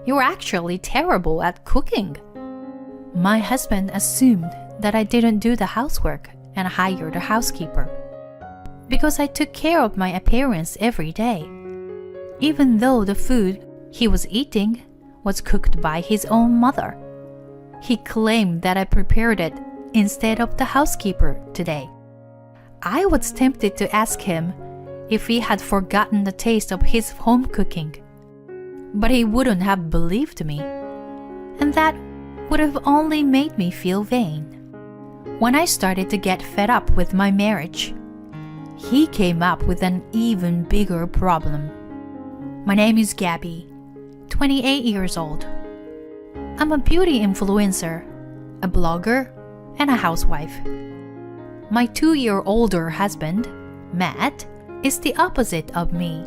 You're actually terrible at cooking." My husband assumed that I didn't do the housework and hired a housekeeper because I took care of my appearance every day, even though the food he was eating was cooked by his own mother. He claimed that I prepared it instead of the housekeeper today. I was tempted to ask him if he had forgotten the taste of his home cooking, but he wouldn't have believed me, and that would have only made me feel vain. When I started to get fed up with my marriage, he came up with an even bigger problem. My name is Gabby, 28 years old. I'm a beauty influencer, a blogger, and a housewife. My 2-year older husband, Matt, is the opposite of me.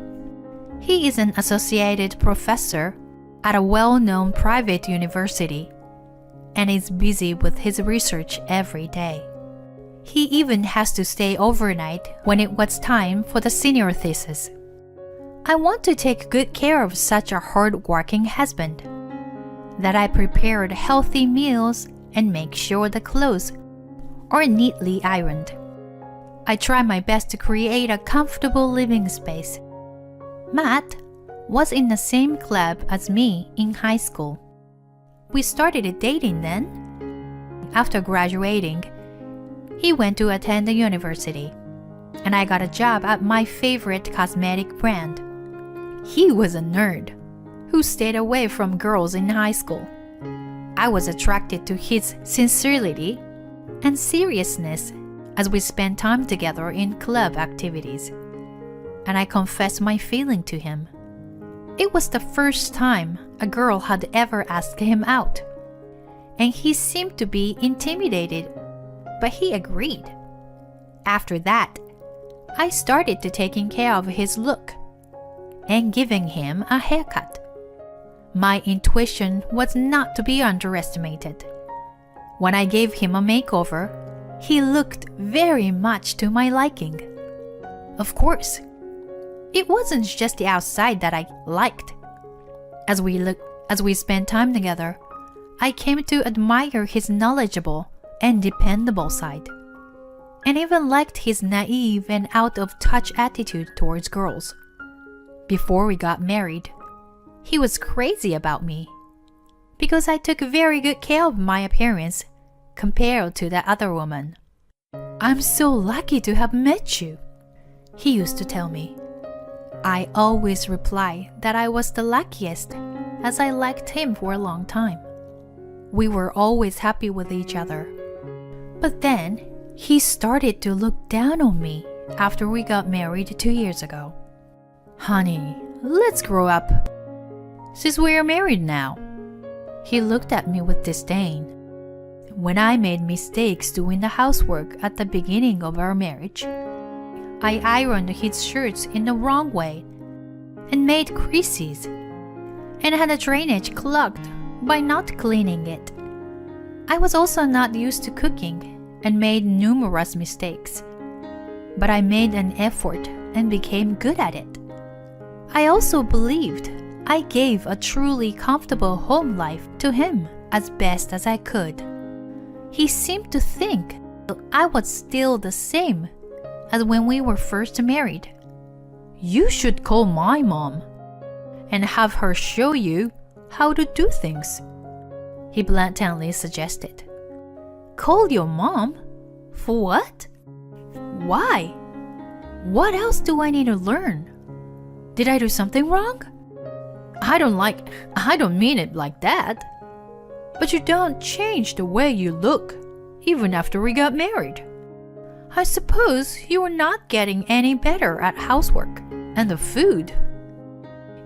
He is an associated professor at a well-known private university and is busy with his research every day. He even has to stay overnight when it was time for the senior thesis. I want to take good care of such a hard-working husband, that I prepared healthy meals and make sure the clothes are neatly ironed. I try my best to create a comfortable living space. Matt was in the same club as me in high school. We started dating then. After graduating, he went to attend the university, and I got a job at my favorite cosmetic brand. He was a nerd who stayed away from girls in high school. I was attracted to his sincerity and seriousness as we spent time together in club activities, and I confessed my feeling to him. It was the first time a girl had ever asked him out, and he seemed to be intimidated, but he agreed. After that, I started to taking care of his look and giving him a haircut. My intuition was not to be underestimated. When I gave him a makeover, he looked very much to my liking. Of course, it wasn't just the outside that I liked. As we spent time together, I came to admire his knowledgeable and dependable side, and even liked his naive and out-of-touch attitude towards girls. Before we got married, he was crazy about me because I took very good care of my appearance compared to the other woman. "I'm so lucky to have met you," he used to tell me. I always replied that I was the luckiest, as I liked him for a long time. We were always happy with each other. But then, he started to look down on me after we got married 2 years ago. "Honey, let's grow up, since we are married now." He looked at me with disdain. When I made mistakes doing the housework at the beginning of our marriage, I ironed his shirts in the wrong way and made creases, and had the drainage clogged by not cleaning it. I was also not used to cooking and made numerous mistakes, but I made an effort and became good at it. I also believed I gave a truly comfortable home life to him as best as I could. He seemed to think I was still the same as when we were first married. "You should call my mom and have her show you how to do things," he blatantly suggested. "Call your mom? For what? Why? What else do I need to learn? Did I do something wrong? I don't mean it like that. But you don't change the way you look, even after we got married. I suppose you are not getting any better at housework and the food.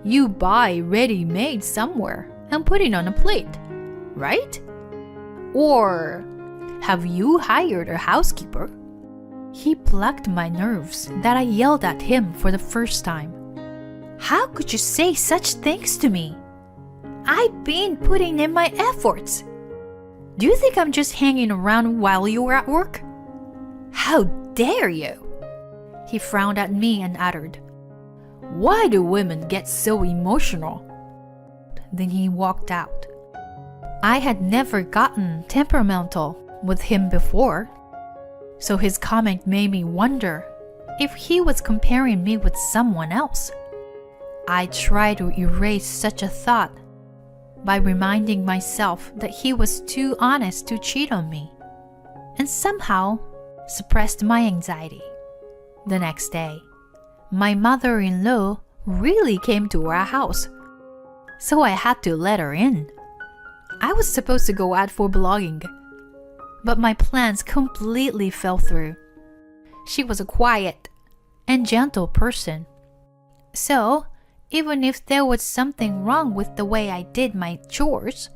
You buy ready-made somewhere and put it on a plate, right? Or have you hired a housekeeper?" He plucked my nerves that I yelled at him for the first time. "How could you say such things to me? I've been putting in my efforts. Do you think I'm just hanging around while you were at work? How dare you?" He frowned at me and uttered, "Why do women get so emotional? then he walked out. I had never gotten temperamental with him before, so his comment made me wonder if he was comparing me with someone else. I tried to erase such a thought by reminding myself that he was too honest to cheat on me, and somehow suppressed my anxiety. The next day, my mother-in-law really came to our house, so I had to let her in. I was supposed to go out for blogging, but my plans completely fell through. She was a quiet and gentle person, so even if there was something wrong with the way I did my chores,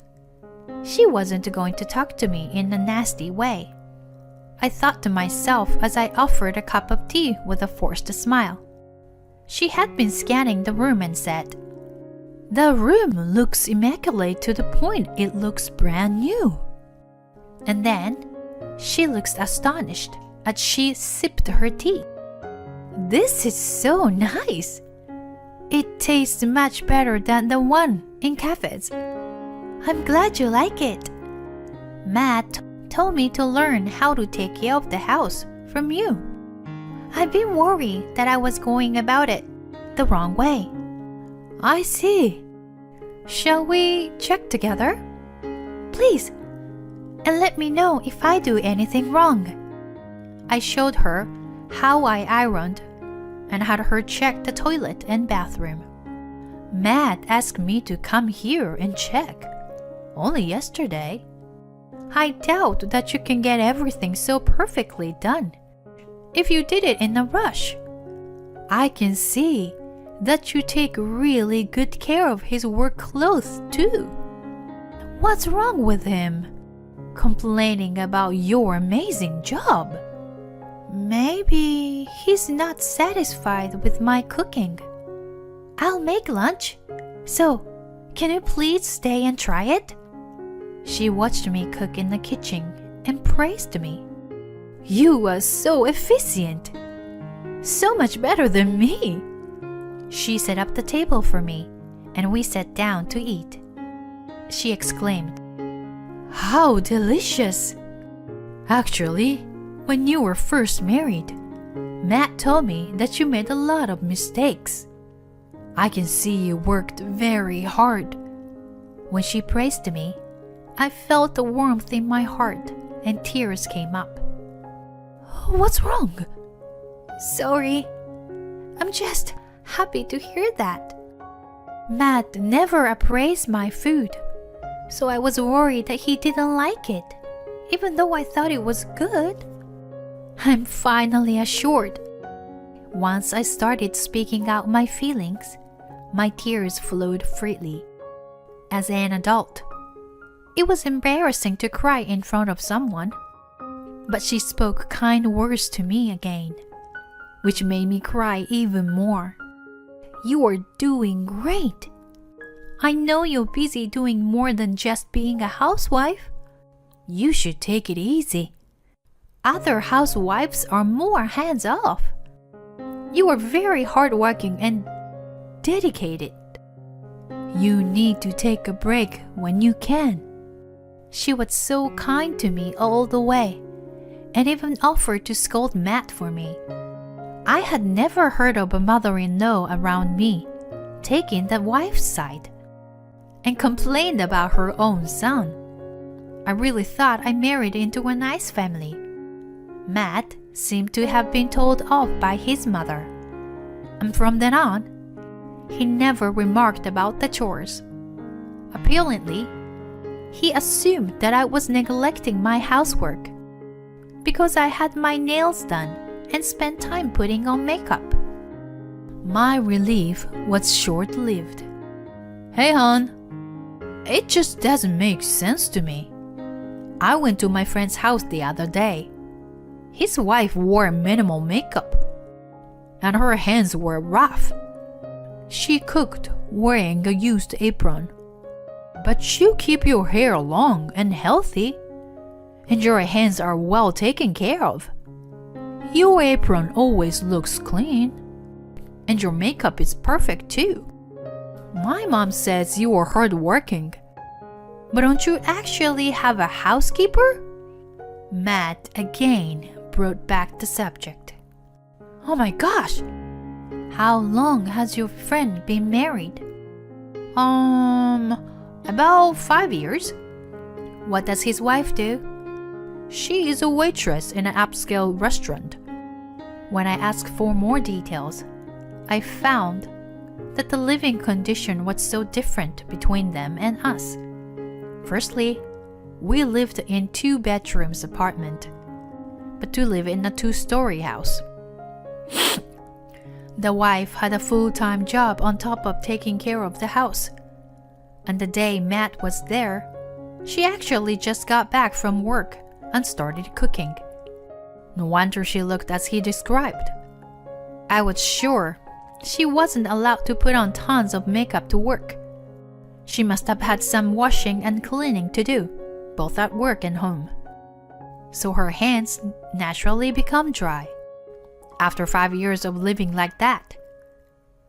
she wasn't going to talk to me in a nasty way. I thought to myself as I offered a cup of tea with a forced smile. She had been scanning the room and said, "The room looks immaculate to the point it looks brand new." And then she looked astonished as she sipped her tea. "This is so nice. It tastes much better than the one in cafes. I'm glad you like it. Matt told me to learn how to take care of the house from you. I've been worried that I was going about it the wrong way." "I see. Shall we check together?" "Please, and let me know if I do anything wrong." I showed her how I ironed and had her check the toilet and bathroom. Matt asked me to come here and check only yesterday. I doubt that you can get everything so perfectly done if you did it in a rush. I can see that you take really good care of his work clothes too. What's wrong with him? Complaining about your amazing job? Maybe he's not satisfied with my cooking. I'll make lunch, so can you please stay and try it?" She watched me cook in the kitchen and praised me. "You are so efficient. So much better than me." She set up the table for me, and we sat down to eat. She exclaimed, "How delicious! Actually, when you were first married, Matt told me that you made a lot of mistakes. I can see you worked very hard." When she praised me, I felt the warmth in my heart and tears came up. "What's wrong?" "Sorry. I'm just happy to hear that. Matt never appraised my food, so I was worried that he didn't like it, even though I thought it was good." I'm finally assured. Once I started speaking out my feelings, my tears flowed freely. As an adult, it was embarrassing to cry in front of someone, but she spoke kind words to me again, which made me cry even more. "You are doing great. I know you're busy doing more than just being a housewife. You should take it easy. Other housewives are more hands-off. You are very hardworking and dedicated. You need to take a break when you can." She was so kind to me all the way, and even offered to scold Matt for me. I had never heard of a mother-in-law around me taking the wife's side and complained about her own son. I really thought I married into a nice family. Matt seemed to have been told off by his mother, and from then on, he never remarked about the chores. Apparently, he assumed that I was neglecting my housework because I had my nails done and spent time putting on makeup. My relief was short-lived. "Hey, hon, it just doesn't make sense to me. I went to my friend's house the other day. His wife wore minimal makeup, and her hands were rough. She cooked wearing a used apron. But you keep your hair long and healthy, and your hands are well taken care of. Your apron always looks clean, and your makeup is perfect too. My mom says you are hardworking. But don't you actually have a housekeeper? Matt again brought back the subject. Oh my gosh! How long has your friend been married? About 5 years. What does his wife do? She is a waitress in an upscale restaurant. When I asked for more details, I found that the living condition was so different between them and us. Firstly, we lived in 2 bedrooms apartment, but to live in a 2-story house. The wife had a full-time job on top of taking care of the house. And the day Matt was there, she actually just got back from work and started cooking. No wonder she looked as he described. I was sure she wasn't allowed to put on tons of makeup to work. She must have had some washing and cleaning to do, both at work and home. So her hands naturally become dry. After 5 years of living like that,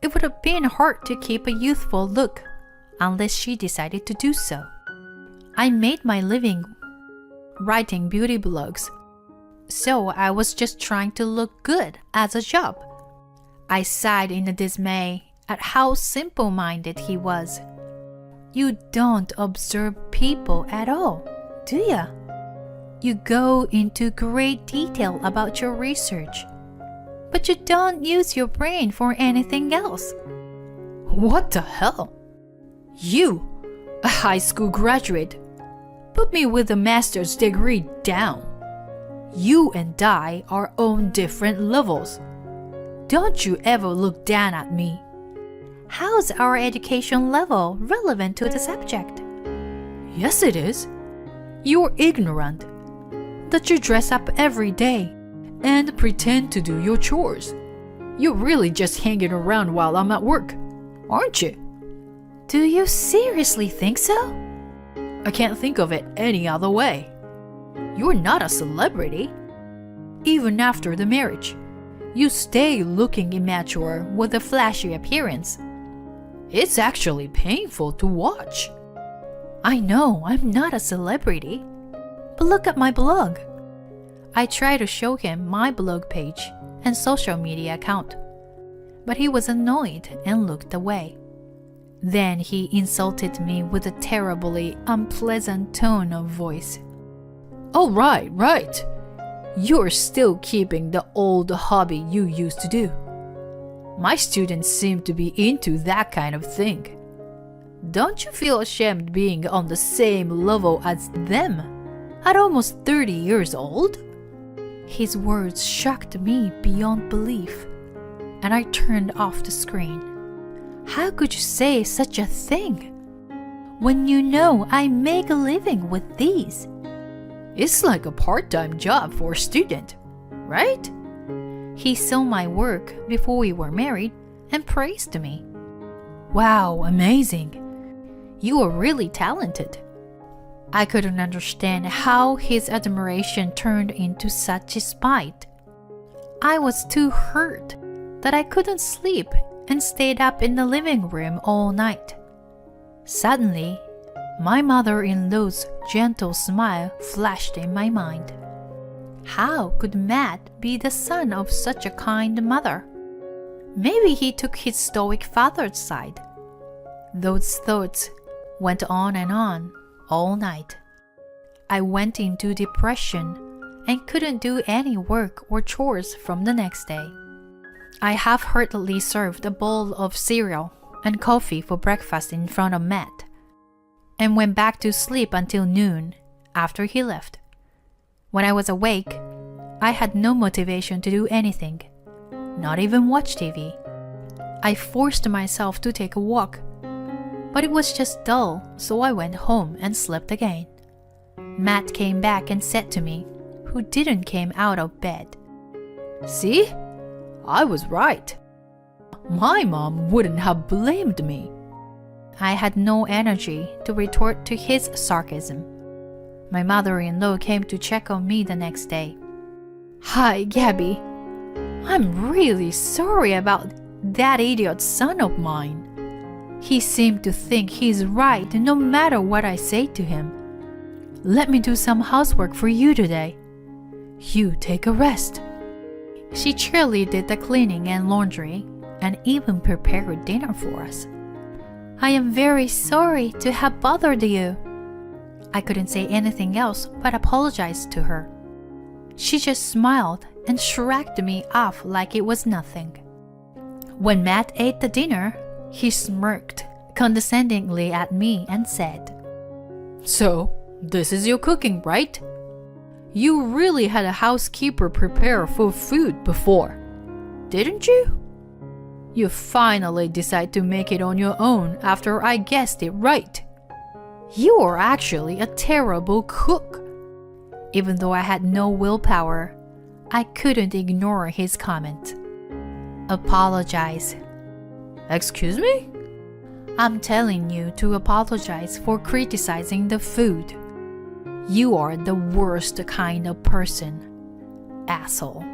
it would have been hard to keep a youthful look unless she decided to do so. I made my living writing beauty blogs, so I was just trying to look good as a job. I sighed in dismay at how simple-minded he was. You don't observe people at all, do ya? You go into great detail about your research, but you don't use your brain for anything else. What the hell? You, a high school graduate, put me with a master's degree down. You and I are on different levels. Don't you ever look down at me. How's our education level relevant to the subject? Yes, it is. You're ignorant that you dress up every day and pretend to do your chores. You're really just hanging around while I'm at work, aren't you? Do you seriously think so? I can't think of it any other way. You're not a celebrity. Even after the marriage, you stay looking immature with a flashy appearance. It's actually painful to watch. I know I'm not a celebrity, but look at my blog. I tried to show him my blog page and social media account, but he was annoyed and looked away. Then he insulted me with a terribly unpleasant tone of voice. Oh, right. You're still keeping the old hobby you used to do. My students seem to be into that kind of thing. Don't you feel ashamed being on the same level as them at almost 30 years old? His words shocked me beyond belief, and I turned off the screen. How could you say such a thing when you know I make a living with these? It's like a part-time job for a student, right? He saw my work before we were married and praised me. Wow, amazing. You are really talented. I couldn't understand how his admiration turned into such spite. I was too hurt that I couldn't sleep and stayed up in the living room all night. Suddenly, my mother-in-law's gentle smile flashed in my mind. How could Matt be the son of such a kind mother? Maybe he took his stoic father's side. Those thoughts went on and on all night. I went into depression and couldn't do any work or chores from the next day. I half-heartedly served a bowl of cereal and coffee for breakfast in front of Matt, and went back to sleep until noon after he left. When I was awake, I had no motivation to do anything, not even watch TV. I forced myself to take a walk, but it was just dull, so I went home and slept again. Matt came back and said to me, who didn't came out of bed, "See? I was right. My mom wouldn't have blamed me." I had no energy to retort to his sarcasm. My mother-in-law came to check on me the next day. "Hi, Gabby. I'm really sorry about that idiot son of mine. He seemed to think he's right no matter what I say to him. Let me do some housework for you today. You take a rest. She cheerily did the cleaning and laundry and even prepared dinner for us. I am very sorry to have bothered you. I couldn't say anything else but apologized to her. She just smiled and shrugged me off like it was nothing. When Matt ate the dinner, he smirked condescendingly at me and said, "So, this is your cooking, right? You really had a housekeeper prepare for food before, didn't you? You finally decided to make it on your own after I guessed it right. You are actually a terrible cook." Even though I had no willpower, I couldn't ignore his comment. Apologize. Excuse me? I'm telling you to apologize for criticizing the food. You are the worst kind of person. Asshole.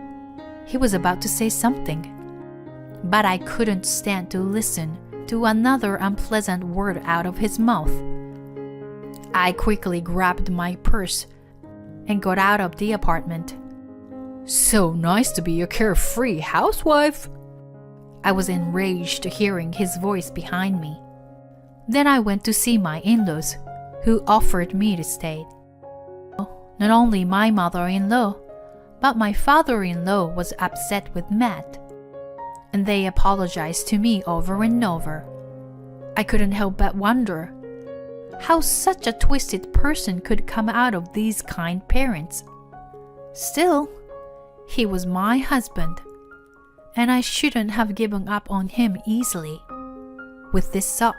He was about to say something, but I couldn't stand to listen to another unpleasant word out of his mouth. I quickly grabbed my purse and got out of the apartment. So nice to be a carefree housewife. I was enraged hearing his voice behind me. Then I went to see my in-laws, who offered me to stay. Not only my mother-in-law, but my father-in-law was upset with Matt, and they apologized to me over and over. I couldn't help but wonder how such a twisted person could come out of these kind parents. Still, he was my husband, and I shouldn't have given up on him easily. With this thought,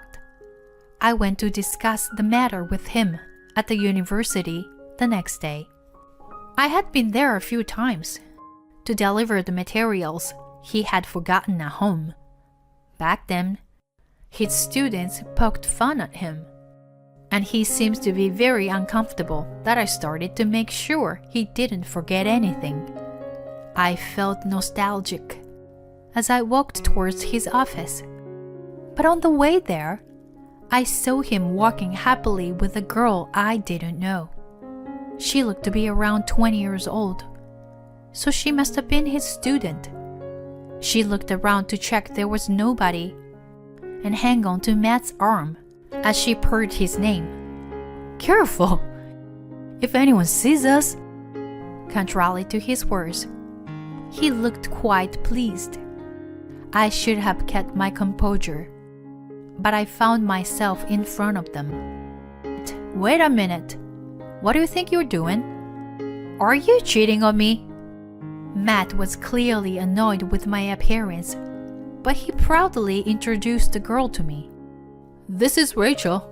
I went to discuss the matter with him at the university the next day. I had been there a few times to deliver the materials he had forgotten at home. Back then, his students poked fun at him, and he seems to be very uncomfortable that I started to make sure he didn't forget anything. I felt nostalgic as I walked towards his office, but on the way there, I saw him walking happily with a girl I didn't know. She looked to be around 20 years old, so she must have been his student. She looked around to check there was nobody and hung on to Matt's arm as she purred his name. Careful! If anyone sees us! Contrary to his words, he looked quite pleased. I should have kept my composure, but I found myself in front of them. Wait a minute. What do you think you're doing? Are you cheating on me? Matt was clearly annoyed with my appearance, but he proudly introduced the girl to me. This is Rachel.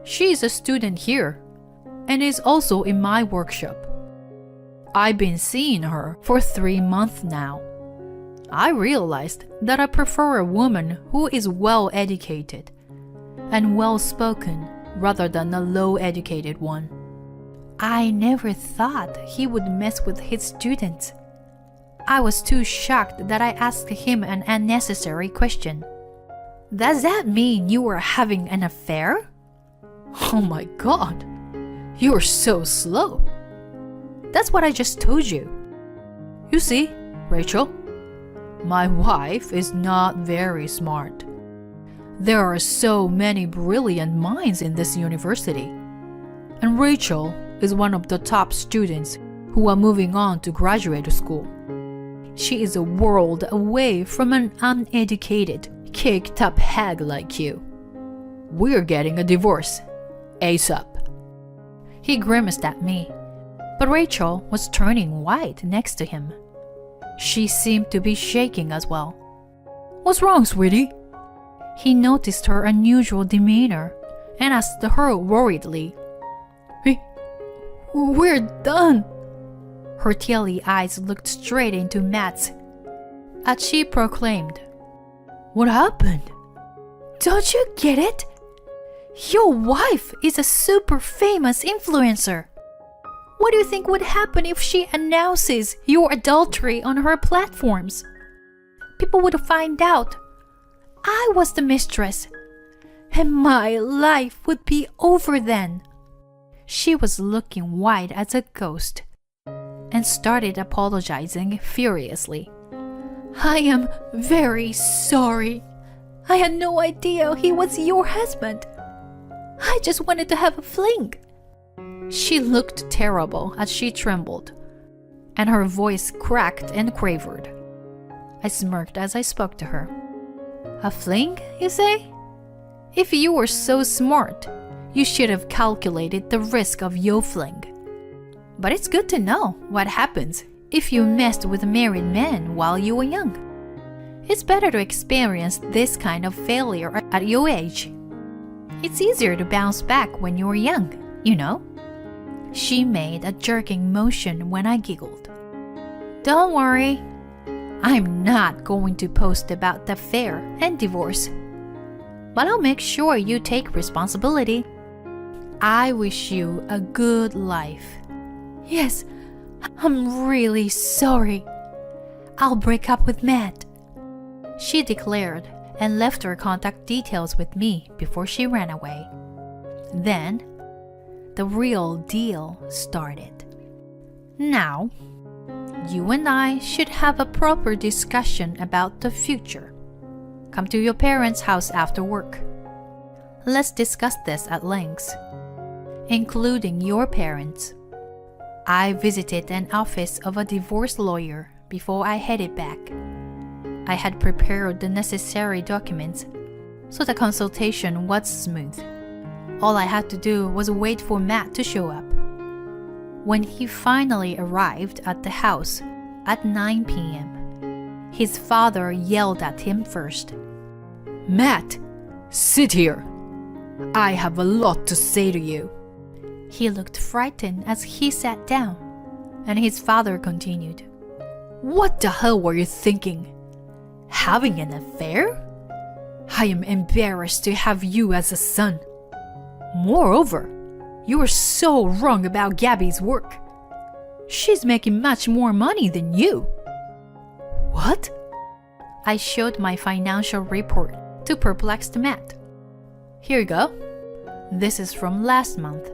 She's a student here and is also in my workshop. I've been seeing her for 3 months now. I realized that I prefer a woman who is well-educated and well-spoken rather than a low-educated one. I never thought he would mess with his students. I was too shocked that I asked him an unnecessary question. Does that mean you were having an affair? Oh my God, you're so slow. That's what I just told you. You see, Rachel, my wife is not very smart. There are so many brilliant minds in this university, and Rachel is one of the top students who are moving on to graduate school. She is a world away from an uneducated, caked-up hag like you. We're getting a divorce, ASAP. He grimaced at me, but Rachel was turning white next to him. She seemed to be shaking as well. What's wrong, sweetie? He noticed her unusual demeanor and asked her worriedly. We're done. Her teary eyes looked straight into Matt's as she proclaimed, What happened? Don't you get it? Your wife is a super famous influencer. What do you think would happen if she announces your adultery on her platforms? People would find out I was the mistress, and my life would be over then. She was looking white as a ghost and started apologizing furiously. I am very sorry. I had no idea he was your husband. I just wanted to have a fling. She looked terrible as she trembled, and her voice cracked and quavered. I smirked as I spoke to her. A fling, you say? If you were so smart, you should have calculated the risk of your fling. But it's good to know what happens if you messed with married men while you were young. It's better to experience this kind of failure at your age. It's easier to bounce back when you're young, you know? She made a jerking motion when I giggled. Don't worry. I'm not going to post about the affair and divorce. But I'll make sure you take responsibility. I wish you a good life. Yes, I'm really sorry. I'll break up with Matt, she declared and left her contact details with me before she ran away. Then, the real deal started. Now, you and I should have a proper discussion about the future. Come to your parents' house after work. Let's discuss this at length, including your parents. I visited an office of a divorce lawyer before I headed back. I had prepared the necessary documents, so the consultation was smooth. All I had to do was wait for Matt to show up. When he finally arrived at the house at 9 p.m., his father yelled at him first. Matt, sit here. I have a lot to say to you. He looked frightened as he sat down, and his father continued. What the hell were you thinking? Having an affair? I am embarrassed to have you as a son. Moreover, you are so wrong about Gabby's work. She's making much more money than you. What? I showed my financial report to perplexed Matt. Here you go. This is from last month.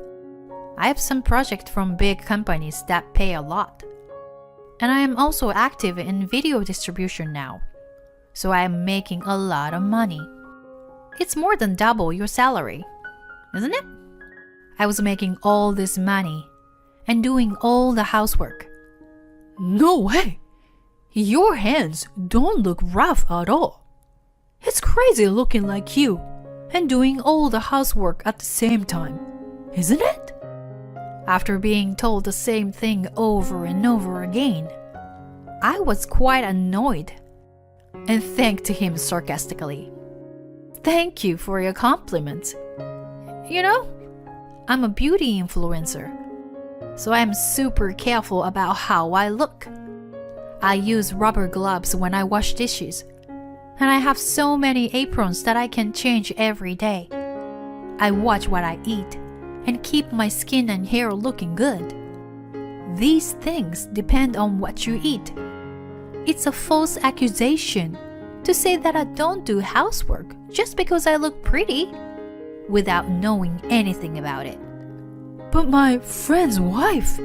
I have some projects from big companies that pay a lot. And I am also active in video distribution now, so I am making a lot of money. It's more than double your salary, isn't it? I was making all this money and doing all the housework. No way! Your hands don't look rough at all. It's crazy looking like you and doing all the housework at the same time, isn't it? After being told the same thing over and over again, I was quite annoyed and thanked him sarcastically. Thank you for your compliments. You know, I'm a beauty influencer, so I'm super careful about how I look. I use rubber gloves when I wash dishes, and I have so many aprons that I can change every day. I watch what I eat and keep my skin and hair looking good. These things depend on what you eat. It's a false accusation to say that I don't do housework just because I look pretty, without knowing anything about it. But my friend's wife,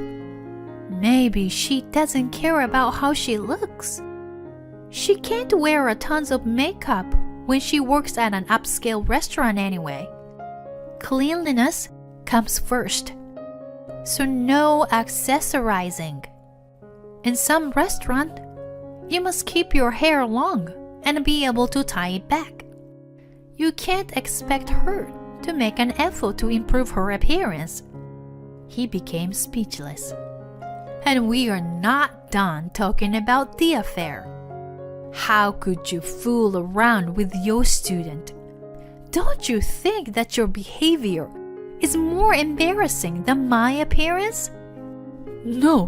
maybe she doesn't care about how she looks. She can't wear a tons of makeup when she works at an upscale restaurant anyway. Cleanliness comes first, so no accessorizing. In some restaurant, you must keep your hair long and be able to tie it back. You can't expect her to make an effort to improve her appearance. He became speechless. And we are not done talking about the affair. How could you fool around with your student? Don't you think that your behavior is more embarrassing than my appearance? No,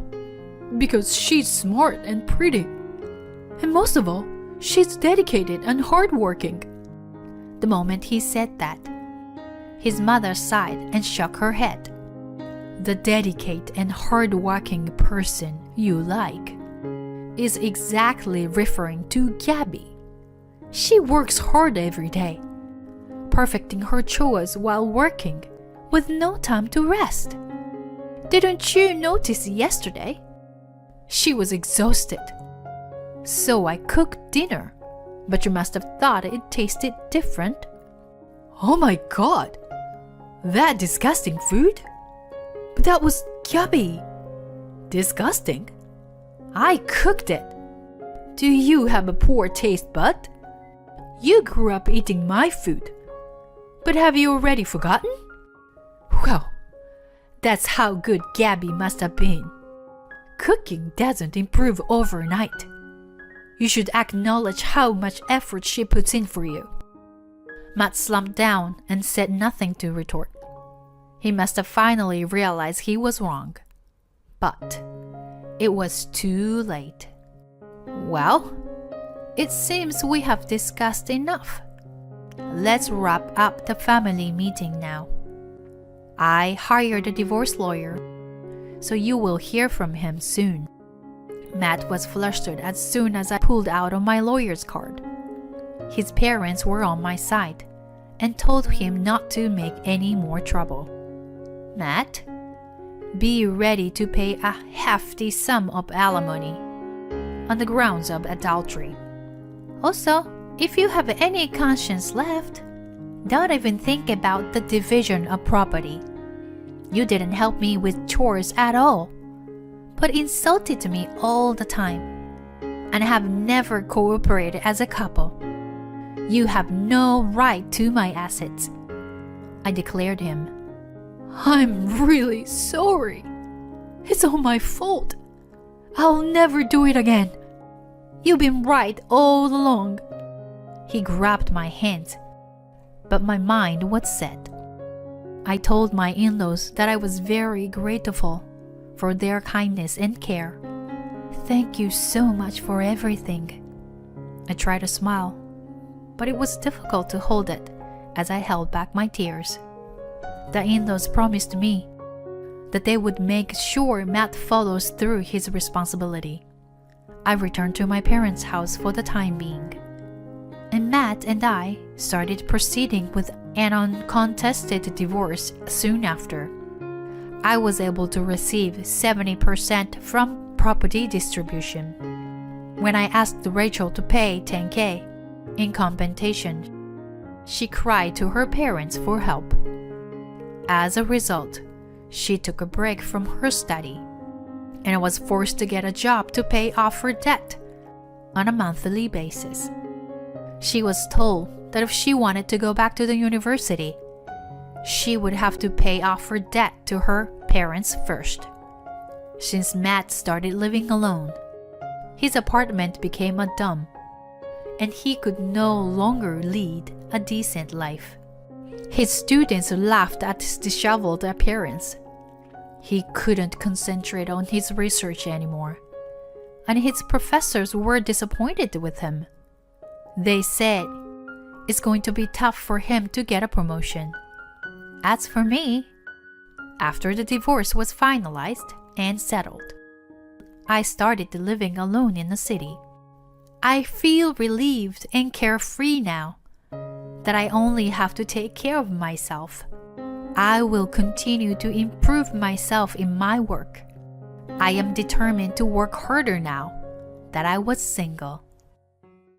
because she's smart and pretty. And most of all, she's dedicated and hardworking. The moment he said that, his mother sighed and shook her head. The dedicated and hardworking person you like is exactly referring to Gabby. She works hard every day, perfecting her chores while working, with no time to rest. Didn't you notice yesterday? She was exhausted. So I cooked dinner, but you must have thought it tasted different. Oh my God! That disgusting food? But that was yummy. Disgusting? I cooked it. Do you have a poor taste bud? You grew up eating my food. But have you already forgotten? Well, that's how good Gabby must have been. Cooking doesn't improve overnight. You should acknowledge how much effort she puts in for you. Matt slumped down and said nothing to retort. He must have finally realized he was wrong. But it was too late. Well, it seems we have discussed enough. Let's wrap up the family meeting now. I hired a divorce lawyer, so you will hear from him soon. Matt was flustered as soon as I pulled out on my lawyer's card. His parents were on my side and told him not to make any more trouble. Matt, be ready to pay a hefty sum of alimony on the grounds of adultery. Also, if you have any conscience left, don't even think about the division of property. You didn't help me with chores at all, but insulted me all the time, and have never cooperated as a couple. You have no right to my assets, I declared him. I'm really sorry. It's all my fault. I'll never do it again. You've been right all along. He grabbed my hands, but my mind was set. I told my in-laws that I was very grateful for their kindness and care. Thank you so much for everything. I tried to smile, but it was difficult to hold it as I held back my tears. The in-laws promised me that they would make sure Matt follows through his responsibility. I returned to my parents' house for the time being, and Matt and I started proceeding with an uncontested divorce soon after. I was able to receive 70% from property distribution. When I asked Rachel to pay $10,000 in compensation, she cried to her parents for help. As a result, she took a break from her study, and I was forced to get a job to pay off her debt on a monthly basis. She was told that if she wanted to go back to the university, she would have to pay off her debt to her parents first. Since Matt started living alone, his apartment became a dump, and he could no longer lead a decent life. His students laughed at his disheveled appearance. He couldn't concentrate on his research anymore, and his professors were disappointed with him. They said it's going to be tough for him to get a promotion. As for me, after the divorce was finalized and settled, I started living alone in the city. I feel relieved and carefree now that I only have to take care of myself. I will continue to improve myself in my work. I am determined to work harder now that I was single.